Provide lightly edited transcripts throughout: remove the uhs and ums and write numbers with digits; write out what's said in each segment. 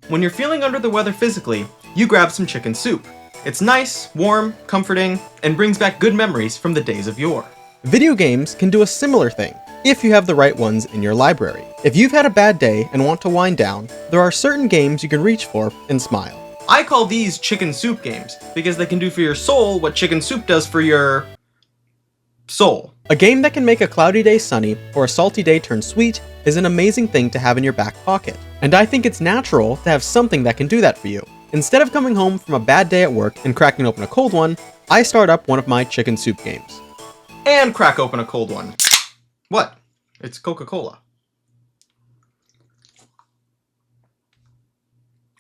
When you're feeling under the weather physically, you grab some chicken soup. It's nice, warm, comforting, and brings back good memories from the days of yore. Video games can do a similar thing, if you have the right ones in your library. If you've had a bad day and want to wind down, there are certain games you can reach for and smile. I call these chicken soup games, because they can do for your soul what chicken soup does for your soul. A game that can make a cloudy day sunny or a salty day turn sweet is an amazing thing to have in your back pocket. And I think it's natural to have something that can do that for you. Instead of coming home from a bad day at work and cracking open a cold one, I start up one of my chicken soup games. And crack open a cold one. What? It's Coca-Cola.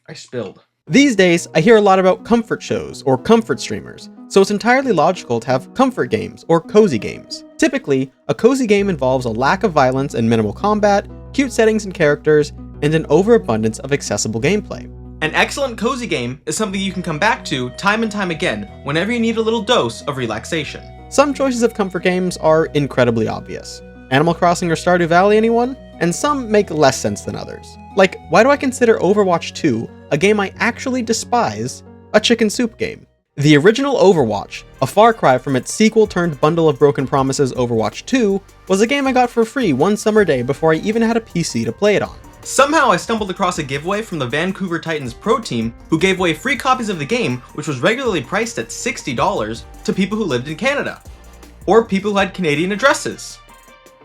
I spilled. These days, I hear a lot about comfort shows or comfort streamers, so it's entirely logical to have comfort games or cozy games. Typically, a cozy game involves a lack of violence and minimal combat, cute settings and characters, and an overabundance of accessible gameplay. An excellent cozy game is something you can come back to time and time again whenever you need a little dose of relaxation. Some choices of comfort games are incredibly obvious. Animal Crossing or Stardew Valley, anyone? And some make less sense than others. Like, why do I consider Overwatch 2, a game I actually despise, a chicken soup game? The original Overwatch, a far cry from its sequel turned bundle of broken promises Overwatch 2, was a game I got for free one summer day before I even had a PC to play it on. Somehow I stumbled across a giveaway from the Vancouver Titans Pro Team who gave away free copies of the game, which was regularly priced at $60 to people who lived in Canada. Or people who had Canadian addresses.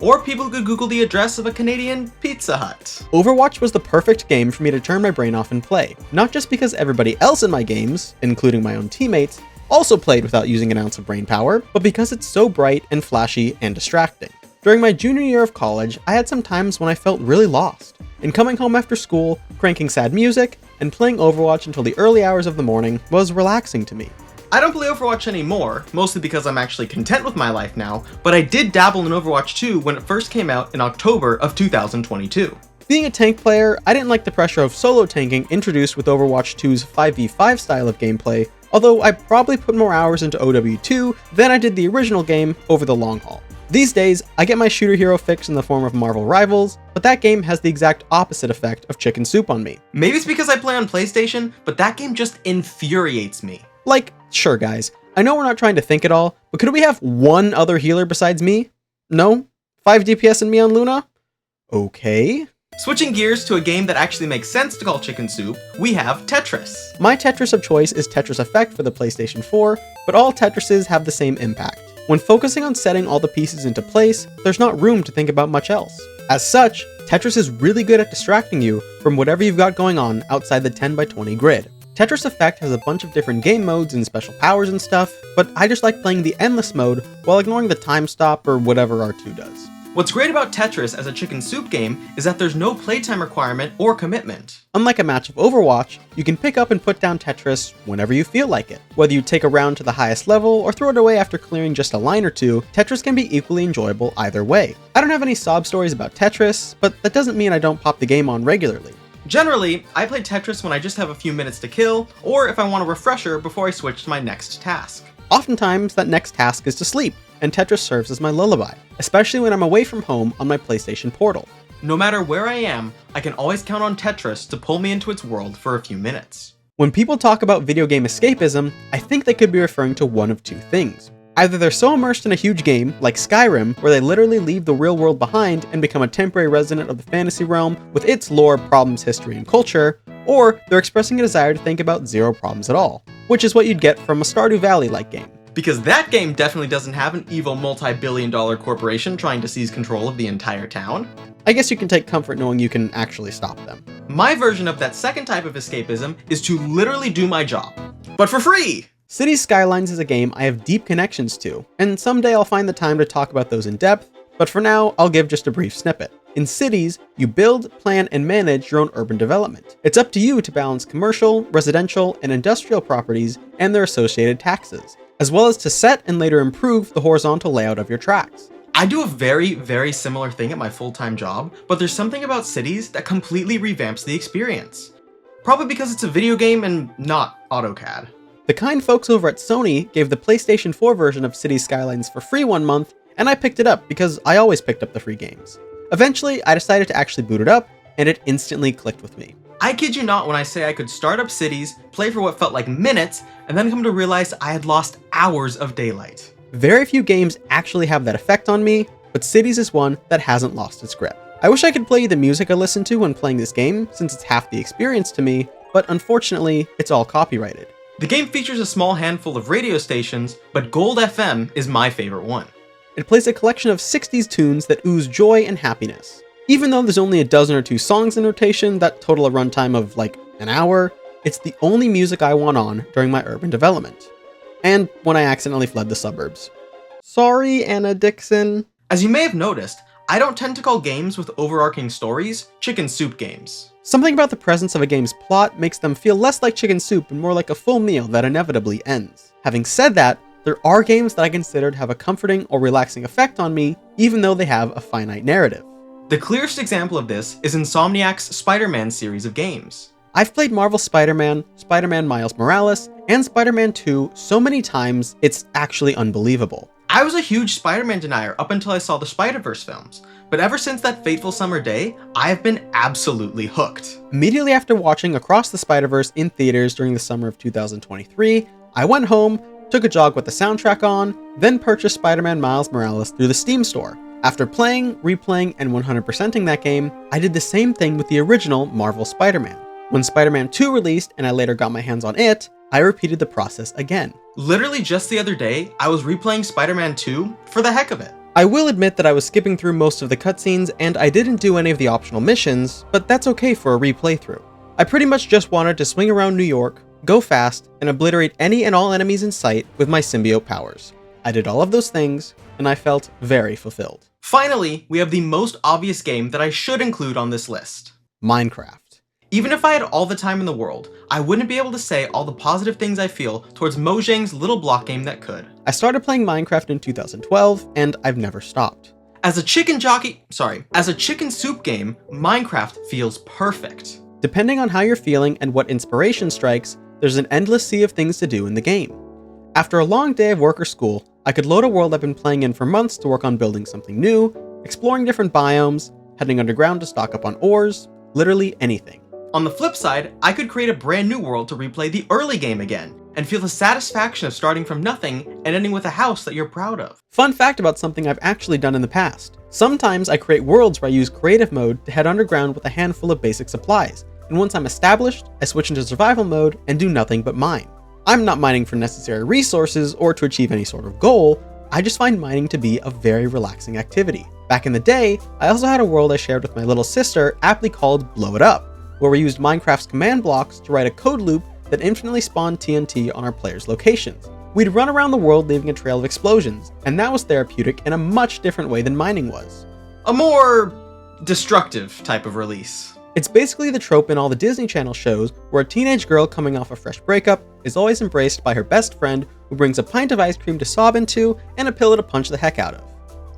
Or people who could Google the address of a Canadian Pizza Hut. Overwatch was the perfect game for me to turn my brain off and play, not just because everybody else in my games, including my own teammates, also played without using an ounce of brain power, but because it's so bright and flashy and distracting. During my junior year of college, I had some times when I felt really lost, and coming home after school, cranking sad music, and playing Overwatch until the early hours of the morning was relaxing to me. I don't play Overwatch anymore, mostly because I'm actually content with my life now, but I did dabble in Overwatch 2 when it first came out in October of 2022. Being a tank player, I didn't like the pressure of solo tanking introduced with Overwatch 2's 5v5 style of gameplay, although I probably put more hours into OW2 than I did the original game over the long haul. These days, I get my shooter hero fix in the form of Marvel Rivals, but that game has the exact opposite effect of chicken soup on me. Maybe it's because I play on PlayStation, but that game just infuriates me. Like, sure guys, I know we're not trying to think it all, but could we have one other healer besides me? No? 5 DPS and me on Luna? Okay. Switching gears to a game that actually makes sense to call chicken soup, we have Tetris. My Tetris of choice is Tetris Effect for the PlayStation 4, but all Tetrises have the same impact. When focusing on setting all the pieces into place, there's not room to think about much else. As such, Tetris is really good at distracting you from whatever you've got going on outside the 10x20 grid. Tetris Effect has a bunch of different game modes and special powers and stuff, but I just like playing the endless mode while ignoring the time stop or whatever R2 does. What's great about Tetris as a chicken soup game is that there's no playtime requirement or commitment. Unlike a match of Overwatch, you can pick up and put down Tetris whenever you feel like it. Whether you take a round to the highest level or throw it away after clearing just a line or two, Tetris can be equally enjoyable either way. I don't have any sob stories about Tetris, but that doesn't mean I don't pop the game on regularly. Generally, I play Tetris when I just have a few minutes to kill, or if I want a refresher before I switch to my next task. Oftentimes, that next task is to sleep, and Tetris serves as my lullaby, especially when I'm away from home on my PlayStation Portal. No matter where I am, I can always count on Tetris to pull me into its world for a few minutes. When people talk about video game escapism, I think they could be referring to one of two things. Either they're so immersed in a huge game, like Skyrim, where they literally leave the real world behind and become a temporary resident of the fantasy realm with its lore, problems, history, and culture, or they're expressing a desire to think about zero problems at all, which is what you'd get from a Stardew Valley-like game. Because that game definitely doesn't have an evil multi-billion-dollar corporation trying to seize control of the entire town. I guess you can take comfort knowing you can actually stop them. My version of that second type of escapism is to literally do my job, but for free! Cities Skylines is a game I have deep connections to, and someday I'll find the time to talk about those in depth, but for now, I'll give just a brief snippet. In cities, you build, plan, and manage your own urban development. It's up to you to balance commercial, residential, and industrial properties and their associated taxes, as well as to set and later improve the horizontal layout of your tracks. I do a very, very similar thing at my full-time job, but there's something about cities that completely revamps the experience. Probably because it's a video game and not AutoCAD. The kind folks over at Sony gave the PlayStation 4 version of Cities Skylines for free one month, and I picked it up because I always picked up the free games. Eventually, I decided to actually boot it up, and it instantly clicked with me. I kid you not when I say I could start up cities, play for what felt like minutes, and then come to realize I had lost hours of daylight. Very few games actually have that effect on me, but Cities is one that hasn't lost its grip. I wish I could play you the music I listen to when playing this game, since it's half the experience to me, but unfortunately, it's all copyrighted. The game features a small handful of radio stations, but Gold FM is my favorite one. It plays a collection of 60s tunes that ooze joy and happiness. Even though there's only a dozen or two songs in rotation that total a runtime of like an hour, it's the only music I want on during my urban development. And when I accidentally fled the suburbs. Sorry, Anna Dixon. As you may have noticed, I don't tend to call games with overarching stories chicken soup games. Something about the presence of a game's plot makes them feel less like chicken soup and more like a full meal that inevitably ends. Having said that, there are games that I considered have a comforting or relaxing effect on me, even though they have a finite narrative. The clearest example of this is Insomniac's Spider-Man series of games. I've played Marvel Spider-Man, Spider-Man Miles Morales, and Spider-Man 2 so many times, it's actually unbelievable. I was a huge Spider-Man denier up until I saw the Spider-Verse films, but ever since that fateful summer day, I have been absolutely hooked. Immediately after watching Across the Spider-Verse in theaters during the summer of 2023, I went home, took a jog with the soundtrack on, then purchased Spider-Man Miles Morales through the Steam store. After playing, replaying, and 100%ing that game, I did the same thing with the original Marvel Spider-Man. When Spider-Man 2 released and I later got my hands on it, I repeated the process again. Literally just the other day, I was replaying Spider-Man 2 for the heck of it. I will admit that I was skipping through most of the cutscenes and I didn't do any of the optional missions, but that's okay for a replay through. I pretty much just wanted to swing around New York, go fast, and obliterate any and all enemies in sight with my symbiote powers. I did all of those things, and I felt very fulfilled. Finally, we have the most obvious game that I should include on this list. Minecraft. Even if I had all the time in the world, I wouldn't be able to say all the positive things I feel towards Mojang's little block game that could. I started playing Minecraft in 2012, and I've never stopped. As a chicken soup game, Minecraft feels perfect. Depending on how you're feeling and what inspiration strikes, there's an endless sea of things to do in the game. After a long day of work or school, I could load a world I've been playing in for months to work on building something new, exploring different biomes, heading underground to stock up on ores, literally anything. On the flip side, I could create a brand new world to replay the early game again, and feel the satisfaction of starting from nothing and ending with a house that you're proud of. Fun fact about something I've actually done in the past. Sometimes I create worlds where I use creative mode to head underground with a handful of basic supplies, and once I'm established, I switch into survival mode and do nothing but mine. I'm not mining for necessary resources or to achieve any sort of goal, I just find mining to be a very relaxing activity. Back in the day, I also had a world I shared with my little sister aptly called Blow It Up, where we used Minecraft's command blocks to write a code loop that infinitely spawned TNT on our players' locations. We'd run around the world leaving a trail of explosions, and that was therapeutic in a much different way than mining was. A more destructive type of release. It's basically the trope in all the Disney Channel shows where a teenage girl coming off a fresh breakup is always embraced by her best friend who brings a pint of ice cream to sob into and a pillow to punch the heck out of.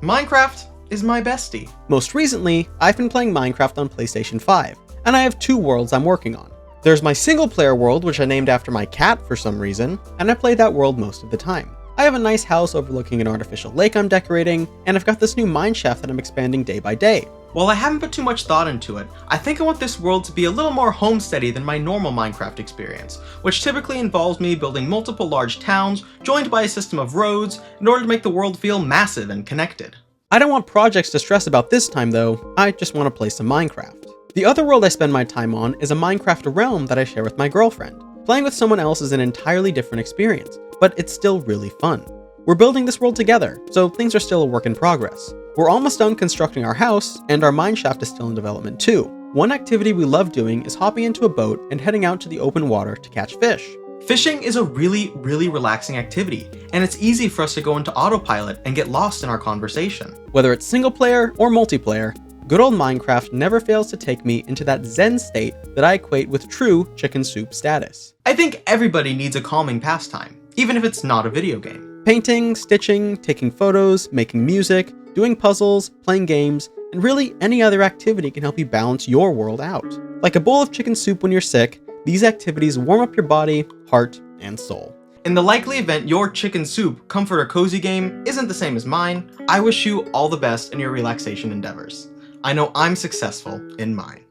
Minecraft is my bestie. Most recently, I've been playing Minecraft on PlayStation 5, and I have two worlds I'm working on. There's my single player world, which I named after my cat for some reason, and I play that world most of the time. I have a nice house overlooking an artificial lake I'm decorating, and I've got this new mine shaft that I'm expanding day by day. While I haven't put too much thought into it, I think I want this world to be a little more homesteady than my normal Minecraft experience, which typically involves me building multiple large towns joined by a system of roads in order to make the world feel massive and connected. I don't want projects to stress about this time though, I just want to play some Minecraft. The other world I spend my time on is a Minecraft realm that I share with my girlfriend. Playing with someone else is an entirely different experience, but it's still really fun. We're building this world together, so things are still a work in progress. We're almost done constructing our house, and our mineshaft is still in development too. One activity we love doing is hopping into a boat and heading out to the open water to catch fish. Fishing is a really relaxing activity, and it's easy for us to go into autopilot and get lost in our conversation. Whether it's single player or multiplayer, good old Minecraft never fails to take me into that zen state that I equate with true chicken soup status. I think everybody needs a calming pastime, even if it's not a video game. Painting, stitching, taking photos, making music, doing puzzles, playing games, and really any other activity can help you balance your world out. Like a bowl of chicken soup when you're sick, these activities warm up your body, heart, and soul. In the likely event your chicken soup, comfort, or cozy game isn't the same as mine, I wish you all the best in your relaxation endeavors. I know I'm successful in mine.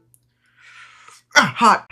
Hot.